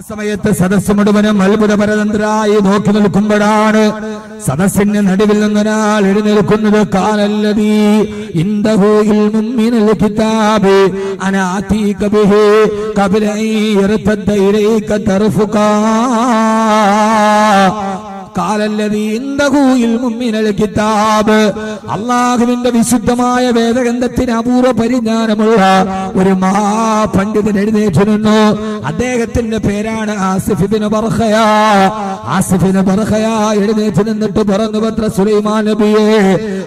സമയത്ത് സദസ്സ് മുഴുവനും അത്ഭുതപരതന്ത്രായി നോക്കി നിൽക്കുമ്പോഴാണ് സദസ്സിന്റെ നടുവിൽ നിന്നൊരാൾ എഴുന്നേൽക്കുന്നത്. ഖാലല്ലദീ ഇൻദഹു ഇൽമുൻ മിനൽ കിതാബി അനാ ആതീക ബിഹി ഖബ്ല അൻ യർതദ്ദ ഇലൈക തർഫുകാ. അള്ളാഹുവിന്റെ വിശുദ്ധമായ വേദഗ്രന്ഥത്തിന് അപൂർവ പരിജ്ഞാനമുള്ള ഒരു മഹാപണ്ഡിതൻ എഴുന്നേറ്റ് നിന്നു. അദ്ദേഹത്തിന്റെ പേരാണ് ആസിഫ് ഇബ്നു ബർഖയ. ആസിഫ് ഇബ്നു ബർഖയ എഴുന്നേറ്റ് നിന്നിട്ട് പറഞ്ഞു, പത്ര സുലൈമാൻ നബിയെ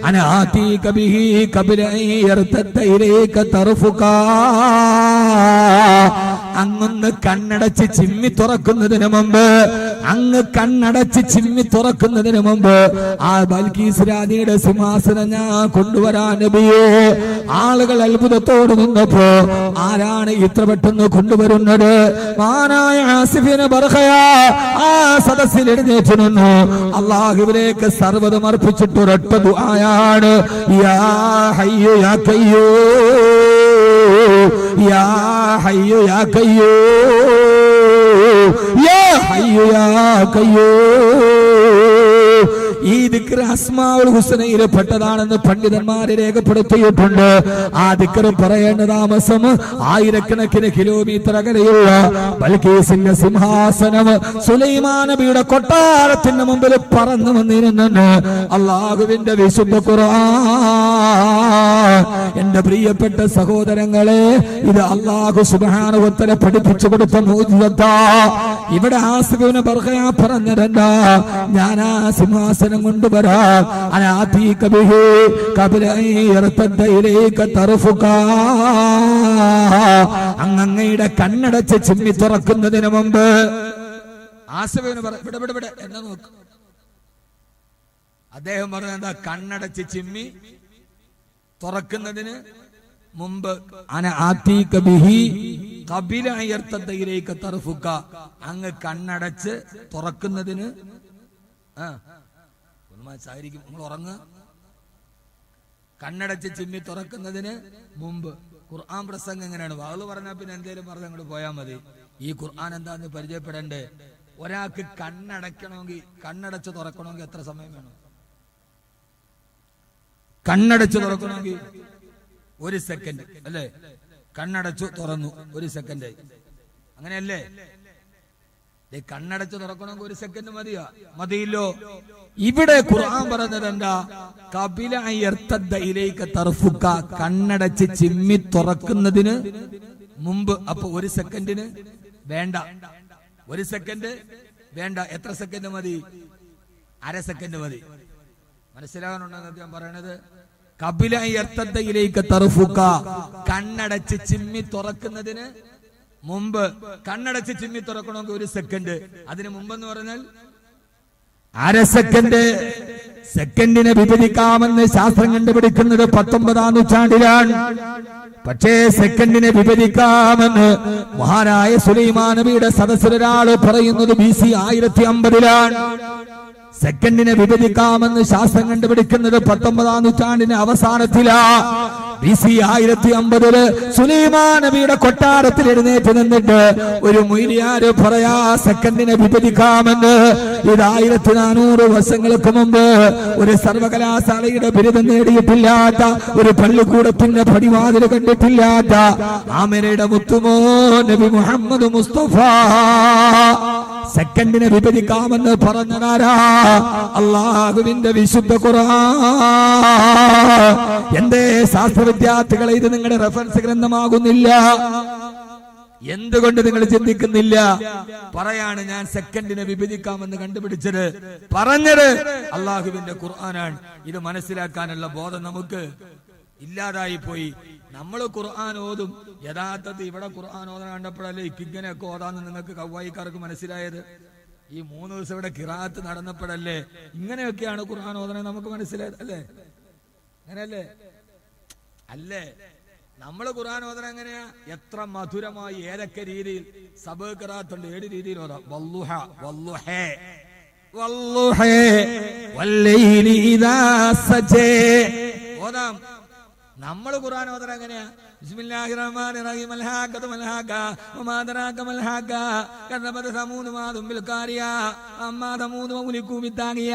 അനാ ആതീക ബിഹി ഖബ്ല അൻ യർതദ്ദ ഇലൈക തർഫുകാ. അങ്ങൊന്ന് കണ്ണടച്ച് ചിമ്മി തുറക്കുന്നതിന് മുമ്പ്, അങ്ങ് കണ്ണടച്ച് ചിമ്മി തുറക്കുന്നതിന് മുമ്പ് ആ ബൽക്കീസ് രാജ്ഞിയുടെ സിംഹാസനം ഞാൻ കൊണ്ടുവരാൻ നബിയെ. ആളുകൾ അത്ഭുതത്തോട് നിന്നപ്പോ ആരാണ് ഇത്ര പെട്ടെന്ന് കൊണ്ടുവരുന്നത്? മാനായ ആസിഫ് ഇബ്നു ബർഖയ ആ സദസ്സിൽ എഴുന്നേറ്റ് നിന്നു. അല്ലാഹുവിലേക്ക് സർവ്വതും അർപ്പിച്ചിട്ട് ഒരൊറ്റ ദുആയാണ്, യാ ഹയ്യു യാ ഖയ്യൂം യാ ഹയ്യു യാ ഖയ്യൂം യാ ഹയ്യു യാ ഖയ്യൂം. ഈ ദിക്ർ അസ്മാഉൽ ഹുസ്നയിൽ പെട്ടതാണെന്ന് പണ്ഡിതന്മാരെ രേഖപ്പെടുത്തിയിട്ടുണ്ട്. ആ ദിക്ർ പറയേണ്ട താമസം ആയിരക്കണക്കിന് കിലോമീറ്റർ അകലെയുള്ള ബൽക്കീസിന്റെ സിംഹാസനം സുലൈമാൻ നബിയുടെ കൊട്ടാരത്തിന്റെ മുമ്പിൽ പറന്നു വന്നിരുന്നു. അല്ലാഹുവിന്റെ വിശുദ്ധ ഖുർആൻ. എന്റെ പ്രിയപ്പെട്ട സഹോദരങ്ങളെ, ഇത് അല്ലാഹു സുബ്ഹാനഹു വ തആല പഠിപ്പിച്ചു കൊടുത്ത മുഅ്ജിസത്താ. ഇവിടെ ആസിഫ് ഇബ്നു ബർഖയ പറഞ്ഞതെന്താ? ഞാൻ ആ സിംഹാസനം കൊണ്ടുവരാം. അനാതീക ബിഹി ഖബ്ല അൻ യർതദ്ദ ഇലൈക തർഫുകാ. അങ്ങയുടെ കണ്ണടച്ച് ചിമ്മി തുറക്കുന്നതിന് മുമ്പ് ആസിഫ് ഇബ്നു ബർഖയ ഇവിടെ എന്നെ നോക്ക്. അദ്ദേഹം പറഞ്ഞ എന്താ? കണ്ണടച്ച് ചിമ്മി തുറക്കുന്നതിന് മുമ്പ് അനാതീക ബിഹി ഖബ്ല അൻ യർതദ്ദ ഇലൈക തർഫുകാ. അങ്ങ് കണ്ണടച്ച് തുറക്കുന്നതിന് ായിരിക്കും. നിങ്ങൾ ഉറങ്ങുക. കണ്ണടച്ച് ചിമ്മി തുറക്കുന്നതിന് മുമ്പ്. ഖുർആൻ പ്രസംഗം എങ്ങനെയാണ്? വാള് പറഞ്ഞാൽ പിന്നെ എന്തേലും പറഞ്ഞ് അങ്ങോട്ട് പോയാൽ മതി. ഈ ഖുർആൻ എന്താന്ന് പരിചയപ്പെടണ്ടേ? ഒരാൾക്ക് കണ്ണടയ്ക്കണമെങ്കിൽ, കണ്ണടച്ച് തുറക്കണമെങ്കിൽ എത്ര സമയം വേണം? കണ്ണടച്ച് തുറക്കണമെങ്കിൽ 1 സെക്കൻഡ് അല്ലേ? കണ്ണടച്ചു തുറന്നു, 1 സെക്കൻഡ്. അങ്ങനെയല്ലേ? കണ്ണടച്ച് തുറക്കണമെങ്കിൽ 1 സെക്കൻഡ് മതിയില്ലോ. ഇവിടെ ഖുർആൻ പറഞ്ഞത് എന്താ? ഖബ്ല അൻ യർതദ്ദ ഇലൈക തർഫുകാ. കണ്ണടച്ച് ചിമ്മി തുറക്കുന്നതിന് മുമ്പ്. അപ്പൊ 1 സെക്കൻഡിന് വേണ്ട, 1 സെക്കൻഡ് വേണ്ട. എത്ര സെക്കൻഡ് മതി? അര സെക്കൻഡ് മതി. മനസ്സിലാകാനുണ്ടെന്ന് ഞാൻ പറയണത്. ഖബ്ല അൻ യർതദ്ദ ഇലൈക തർഫുകാ. കണ്ണടച്ച് ചിമ്മി തുറക്കുന്നതിന് മുമ്പ്. കണ്ണടച്ച് ചിമ്മി തുറക്കണമെങ്കിൽ 1 സെക്കൻഡ്. അതിന് മുമ്പെന്ന് പറഞ്ഞാൽ അര സെക്കൻഡ്. സെക്കൻഡിനെ വിഭജിക്കാമെന്ന് ശാസ്ത്രം കണ്ടുപിടിക്കുന്നത് 19ാം നൂറ്റാണ്ടിലാണ്. പക്ഷേ സെക്കൻഡിനെ വിഭജിക്കാമെന്ന് മഹാനായ സുലൈമാൻ നബിയുടെ സദസ്സിലൊരാള് പറയുന്നത് BC 1050ലാണ്. സെക്കൻഡിനെ വിഭജിക്കാമെന്ന് ശാസ്ത്രം കണ്ടുപിടിക്കുന്നത് 19ാം നൂറ്റാണ്ടിന്റെ അവസാനത്തിലാ. BC 1050 സുലൈമാൻ നബിയുടെ കൊട്ടാരത്തിൽ എഴുന്നേറ്റ് നിന്നിട്ട് ഒരു മൊയ്ലിയാര് പറയാ സെക്കൻഡിനെ വിഭജിക്കാമെന്ന്. ഇത് 1400 വർഷങ്ങൾക്ക് മുമ്പ് ഒരു സർവകലാശാലയുടെ ബിരുദം നേടിയിട്ടില്ലാത്ത, ഒരു പള്ളിക്കൂടത്തിന്റെ പടിവാതിൽ കണ്ടിട്ടില്ലാത്ത ആമിനയുടെ മുത്തുമോ നബി മുഹമ്മദ് മുസ്തഫ സെക്കൻഡിനെ വിഭജിക്കാമെന്ന് പറഞ്ഞതാരാ? അല്ലാഹുവിന്റെ വിശുദ്ധ ഖുർആൻ. എന്തേ ശാസ്ത്ര വിദ്യാർത്ഥികളെ ഇത് നിങ്ങളുടെ റെഫറൻസ് ഗ്രന്ഥമാകുന്നില്ല? എന്തുകൊണ്ട് നിങ്ങൾ ചിന്തിക്കുന്നില്ല? പറയാണ് ഞാൻ സെക്കൻഡിനെ വിഭജിക്കാമെന്ന് കണ്ടുപിടിച്ചത്, പറഞ്ഞത് അല്ലാഹുവിന്റെ ഖുർആനാണ്. ഇത് മനസ്സിലാക്കാനുള്ള ബോധം നമുക്ക് ഇല്ലാതായി പോയി. നമ്മൾ ഖുർആൻ ഓതും. യഥാർത്ഥത്തിൽ ഇവിടെ ഖുർആൻ ഓതാൻ കണ്ടപ്പോഴല്ലേ ഇങ്ങനെയൊക്കെ ഓതാന്ന് നിങ്ങൾക്ക് കവ്വായിക്കാർക്ക് മനസ്സിലായത്. ഈ 3 ദിവസം ഇവിടെ ഖിറാഅത്ത് നടന്നപ്പോഴല്ലേ ഇങ്ങനെയൊക്കെയാണ് ഖുർആൻ ഓതണേ നമുക്ക് മനസ്സിലായത്. അല്ലേ? അങ്ങനെയല്ലേ? അല്ലേ? നമ്മള് ഖുർആൻ ഓതണ എങ്ങനെയാ? എത്ര മധുരമായി, ഏതൊക്കെ രീതിയിൽ? സബ് ഖിറാഅത്തുണ്ട്. 7 രീതിയിൽ ഓതാം. വല്ലുഹ, വല്ലുഹേ, വല്ലുഹേ വല്ലൈലി ഇദാ സജേ ഓതാം. നമ്മൾ ഖുർആൻ ഓതണ എങ്ങനെയാ? ബിസ്മില്ലാഹിർ റഹ്മാനിർ റഹീം. അൽഹാഖതു മൽഹാഖ വമാ അദ്റാക മൽഹാഖ കദബത സമൂദു മാദും ബിൽ ഖാരിയ അമ്മാ സമൂദു വഉലികു ബിത്താഖിയ.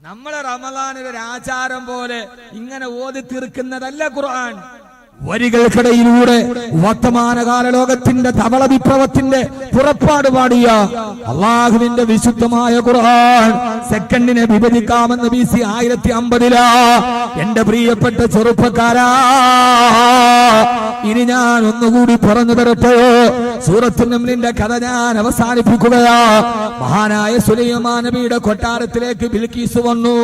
നമ്മളെ റമളാനിലെ ഒരു ആചാരം പോലെ ഇങ്ങനെ ഓതി തീർക്കുന്നതല്ല ഖുർആൻ. വരികൾക്കിടയിലൂടെ വർത്തമാനകാല ലോകത്തിന്റെ തവള വിപ്ലവത്തിന്റെ പുറപ്പാട് പാടിയ അള്ളാഹുവിന്റെ വിശുദ്ധമായ ഖുർആൻ സെക്കൻഡിനെ വിഭജിക്കാമെന്ന് BC 1050 എന്റെ പ്രിയപ്പെട്ട ചെറുപ്പക്കാരാ, ഇനി ഞാൻ ഒന്നുകൂടി പറഞ്ഞു തരട്ടെയോ? സൂറത്തുൽ നംലിന്റെ കഥ ഞാൻ അവസാനിപ്പിക്കുകയാ. മഹാനായ സുലൈമാൻ നബിയുടെ കൊട്ടാരത്തിലേക്ക് ബിൽക്കീസ് വന്നു.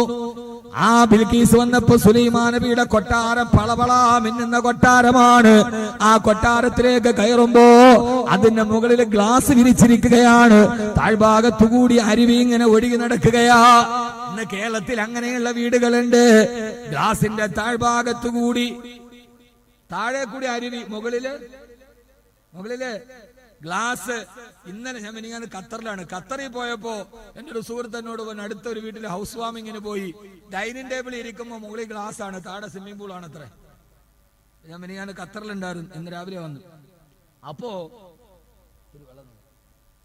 ആ ബിൽക്കീസ് വന്നപ്പോ സുലൈമാൻ നബിയുടെ കൊട്ടാരം പളപള മിന്നുന്ന കൊട്ടാരമാണ്. ആ കൊട്ടാരത്തിലേക്ക് കയറുമ്പോ അതിന്റെ മുകളിൽ ഗ്ലാസ് വിരിച്ചിരിക്കുകയാണ്. താഴ്ഭാഗത്തുകൂടി അരുവി ഇങ്ങനെ ഒഴുകി നടക്കുകയാ. ഇന്ന് കേരളത്തിൽ അങ്ങനെയുള്ള വീടുകളുണ്ട്. ഗ്ലാസിന്റെ താഴ്ഭാഗത്തുകൂടി താഴെ കൂടി അരുവി, മുകളില് ഗ്ലാസ്. ഇന്നലെ ഞാൻ ഖത്തറിലാണ്. ഖത്തറിൽ പോയപ്പോ എന്റെ ഒരു സുഹൃത്തിനോട് പറഞ്ഞു, അടുത്തൊരു വീട്ടിൽ ഹൗസ് വാമിങ്ങിന് പോയി. ഡൈനിങ് ടേബിൾ ഇരിക്കുമ്പോ മുകളിൽ ഗ്ലാസ് ആണ്, താഴെ സ്വിമ്മിംഗ് പൂൾ ആണ് അത്ര. ഞാൻ ഖത്തറിലുണ്ടായിരുന്നു, ഇന്ന് രാവിലെ വന്നു. അപ്പോ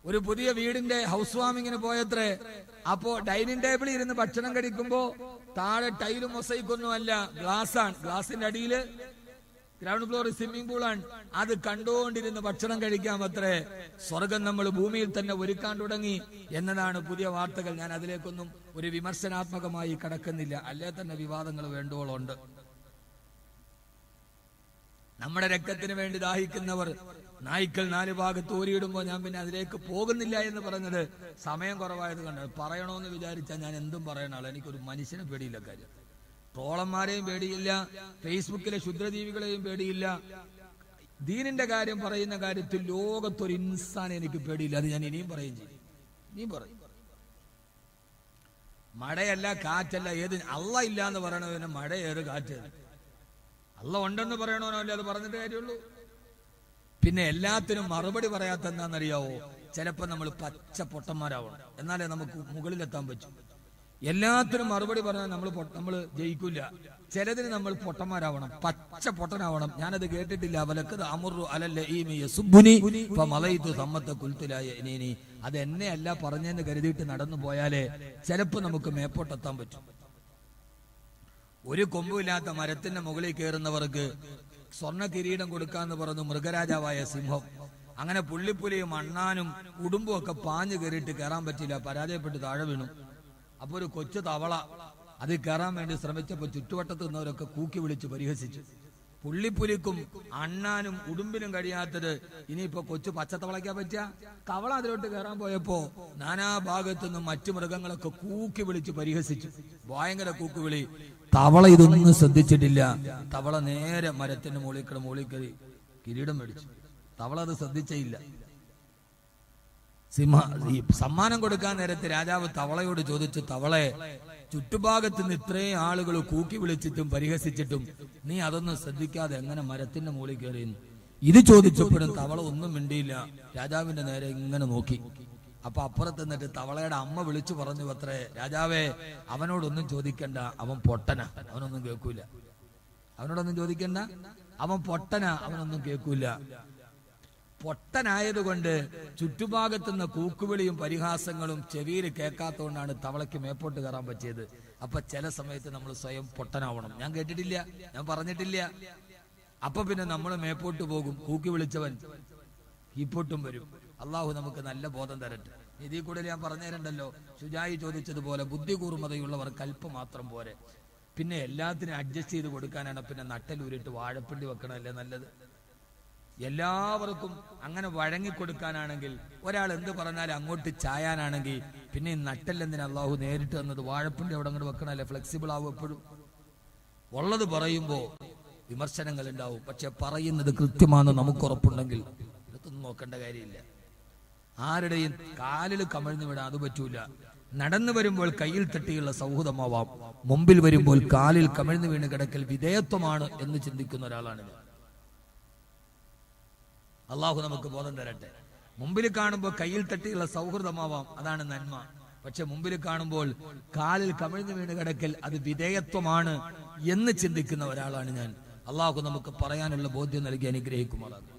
ഒരു പുതിയ വീടിന്റെ ഹൗസ് വാമിങ്ങിന് പോയത്രേ. അപ്പോ ഡൈനിങ് ടേബിളിൽ ഇരുന്ന് ഭക്ഷണം കഴിക്കുമ്പോ താഴെ ടൈലും മൊസൈക്കൊന്നും അല്ല, ഗ്ലാസ് ആണ്. ഗ്ലാസിന്റെ അടിയില് ഗ്രൗണ്ട് ഫ്ലോർ സ്വിമ്മിംഗ് പൂളാണ്. അത് കണ്ടുകൊണ്ടിരുന്ന് ഭക്ഷണം കഴിക്കാൻ അത്രേ. സ്വർഗം നമ്മൾ ഭൂമിയിൽ തന്നെ ഒരുക്കാൻ തുടങ്ങി എന്നതാണ് പുതിയ വാർത്തകൾ. ഞാൻ അതിലേക്കൊന്നും ഒരു വിമർശനാത്മകമായി കടക്കുന്നില്ല, അല്ലേ തന്നെ വിവാദങ്ങൾ വേണ്ടോളുണ്ട്. നമ്മുടെ രക്തത്തിന് വേണ്ടി ദാഹിക്കുന്നവർ നായ്ക്കൾ 4 ഭാഗത്ത് ഓരിയിടുമ്പോ ഞാൻ പിന്നെ അതിലേക്ക് പോകുന്നില്ല എന്ന് പറഞ്ഞത് സമയം കുറവായത് കണ്ടാണ്. പറയണോന്ന് വിചാരിച്ചാൽ ഞാൻ എന്തും പറയണ ആളാണ്. എനിക്കൊരു മനുഷ്യനെ പേടിയില്ല. കാര്യം ട്രോളന്മാരെയും പേടിയില്ല, ഫേസ്ബുക്കിലെ ക്ഷുദ്രജീവികളെയും പേടിയില്ല. ദീനിന്റെ കാര്യം പറയുന്ന കാര്യത്തിൽ ലോകത്തൊരു ഇൻസാനെ എനിക്ക് പേടിയില്ല. അത് ഞാൻ ഇനിയും പറയും ചെയ്യും. ഇനിയും പറയും. മഴയല്ല, കാറ്റല്ല, ഏത് അള്ള ഇല്ല എന്ന് പറയണവന് മഴ ഏത് കാറ്റ്. അള്ള ഉണ്ടെന്ന് പറയണവനോ അല്ലേ അത് പറഞ്ഞിട്ട് കാര്യമുള്ളൂ. പിന്നെ എല്ലാത്തിനും മറുപടി പറയാത്ത എന്താണെന്നറിയാവോ? ചിലപ്പോ നമ്മൾ പച്ച പൊട്ടന്മാരാവണം, എന്നാലേ നമുക്ക് മുകളിലെത്താൻ പറ്റും. എല്ലാത്തിനും മറുപടി പറഞ്ഞാൽ നമ്മൾ ജയിക്കില്ല. ചിലതിന് നമ്മൾ പൊട്ടന്മാരാവണം, പച്ച പൊട്ടനാവണം. ഞാനത് കേട്ടിട്ടില്ല. അത് എന്നെ അല്ല പറഞ്ഞെന്ന് കരുതിയിട്ട് നടന്നു പോയാലേ ചിലപ്പോ നമുക്ക് മേപ്പോട്ടെത്താൻ പറ്റും. ഒരു കൊമ്പുമില്ലാത്ത മരത്തിന്റെ മുകളിൽ കയറുന്നവർക്ക് സ്വർണ്ണ കിരീടം കൊടുക്കാന്ന് പറഞ്ഞു മൃഗരാജാവായ സിംഹം. അങ്ങനെ പുള്ളിപ്പുലിയും അണ്ണാനും ഉടുമ്പും ഒക്കെ പാഞ്ഞു കയറിയിട്ട് കയറാൻ പറ്റില്ല, പരാജയപ്പെട്ട് താഴെ വീണു. അപ്പൊ ഒരു കൊച്ചു തവള അത് കയറാൻ വേണ്ടി ശ്രമിച്ചപ്പോ ചുറ്റുവട്ടത്ത് നിന്നവരൊക്കെ കൂക്കി വിളിച്ച് പരിഹസിച്ചു. പുള്ളിപ്പുലിക്കും അണ്ണാനും ഉടുമ്പിനും കഴിയാത്തത് ഇനിയിപ്പോ കൊച്ചു പച്ചത്തവളയ്ക്കാ പറ്റുക? തവള അതിലോട്ട് കയറാൻ പോയപ്പോ നാനാഭാഗത്തുനിന്നും മറ്റു മൃഗങ്ങളൊക്കെ കൂക്കി വിളിച്ച് പരിഹസിച്ചു. ഭയങ്കര കൂക്കുവിളി. തവള ഇതൊന്നും ശ്രദ്ധിച്ചിട്ടില്ല. തവള നേരെ മരത്തിന്റെ മുകളിൽ കയറി കിരീടം മേടിച്ചു. തവള അത് ശ്രദ്ധിച്ചേയില്ല. സമ്മാനം കൊടുക്കാൻ നേരത്തെ രാജാവ് തവളയോട് ചോദിച്ചു, തവളെ, ചുറ്റുഭാഗത്ത് നിന്ന് ഇത്രയും ആളുകൾ കൂക്കി വിളിച്ചിട്ടും പരിഹസിച്ചിട്ടും നീ അതൊന്നും ശ്രദ്ധിക്കാതെ എങ്ങനെ മരത്തിന്റെ മുകളിൽ കയറിയുന്നു? ഇത് ചോദിച്ചപ്പോഴും തവള ഒന്നും മിണ്ടിയില്ല. രാജാവിന്റെ നേരെ ഇങ്ങനെ നോക്കി. അപ്പൊ അപ്പുറത്ത് നിന്നിട്ട് തവളയുടെ അമ്മ വിളിച്ചു പറഞ്ഞു അത്രേ, രാജാവേ, അവനോടൊന്നും ചോദിക്കണ്ട, അവൻ പൊട്ടന, അവനൊന്നും കേൾക്കൂല. അവനോടൊന്നും ചോദിക്കണ്ട, അവൻ പൊട്ടന, അവനൊന്നും കേൾക്കൂല. പൊട്ടനായതുകൊണ്ട് ചുറ്റുഭാഗത്തുനിന്ന് കൂക്കുവിളിയും പരിഹാസങ്ങളും ചെവിയിൽ കേൾക്കാത്തതുകൊണ്ടാണ് തവളയ്ക്ക് മേപ്പോട്ട് കയറാൻ പറ്റിയത്. അപ്പൊ ചില സമയത്ത് നമ്മൾ സ്വയം പൊട്ടനാവണം. ഞാൻ കേട്ടിട്ടില്ല, ഞാൻ പറഞ്ഞിട്ടില്ല. അപ്പൊ പിന്നെ നമ്മൾ മേപ്പോട്ട് പോകും. കൂക്കി വിളിച്ചവൻ കീപ്പോട്ടും വരും. അള്ളാഹു നമുക്ക് നല്ല ബോധം തരട്ടെ. ഇതിൽ കൂടുതൽ ഞാൻ പറഞ്ഞു തരണ്ടല്ലോ. ശുജായി ചോദിച്ചതുപോലെ ബുദ്ധി കൂർമ്മതയുള്ളവർ കൽപ്പ മാത്രം പോരെ, പിന്നെ എല്ലാത്തിനും അഡ്ജസ്റ്റ് ചെയ്ത് കൊടുക്കാനാണ്. പിന്നെ നട്ടലൂരിട്ട് വാഴപ്പിണ്ടി വെക്കണമല്ലേ നല്ലത്? എല്ലാവർക്കും അങ്ങനെ വഴങ്ങിക്കൊടുക്കാനാണെങ്കിൽ, ഒരാൾ എന്ത് പറഞ്ഞാലും അങ്ങോട്ട് ചായാനാണെങ്കിൽ, പിന്നെ ഈ നട്ടല്ലെന്തിനാ അള്ളാഹു നേരിട്ട് തന്നത്? വാഴപ്പിണ്ടി അവിടെ അങ്ങോട്ട് വെക്കണല്ലേ, ഫ്ലെക്സിബിൾ ആവും. എപ്പോഴും ഉള്ളത് പറയുമ്പോ വിമർശനങ്ങൾ ഉണ്ടാവും. പക്ഷെ പറയുന്നത് കൃത്യമാണെന്ന് നമുക്ക് ഉറപ്പുണ്ടെങ്കിൽ ഇതൊന്നും നോക്കേണ്ട കാര്യമില്ല. ആരുടെയും കാലിൽ കമഴ്ന്നു വിടാൻ അത് പറ്റൂല. നടന്നു വരുമ്പോൾ കയ്യിൽ തട്ടിയുള്ള സൗഹൃദമാവാം, മുമ്പിൽ വരുമ്പോൾ കാലിൽ കമഴ്ന്നു വീണ് കിടക്കൽ വിധേയത്വമാണ് എന്ന് ചിന്തിക്കുന്ന ഒരാളാണ് ഞാൻ. അള്ളാഹു നമുക്ക് ബോധം തരട്ടെ. മുമ്പിൽ കാണുമ്പോൾ കയ്യിൽ തട്ടിയുള്ള സൗഹൃദമാവാം, അതാണ് നന്മ. പക്ഷെ മുമ്പിൽ കാണുമ്പോൾ കാലിൽ കമിഴ്ന്നു വീണ് കിടക്കൽ അത് വിധേയത്വമാണ് എന്ന് ചിന്തിക്കുന്ന ഒരാളാണ് ഞാൻ. അള്ളാഹു നമുക്ക് പറയാനുള്ള ബോധ്യം നൽകി അനുഗ്രഹിക്കുമാറാകും.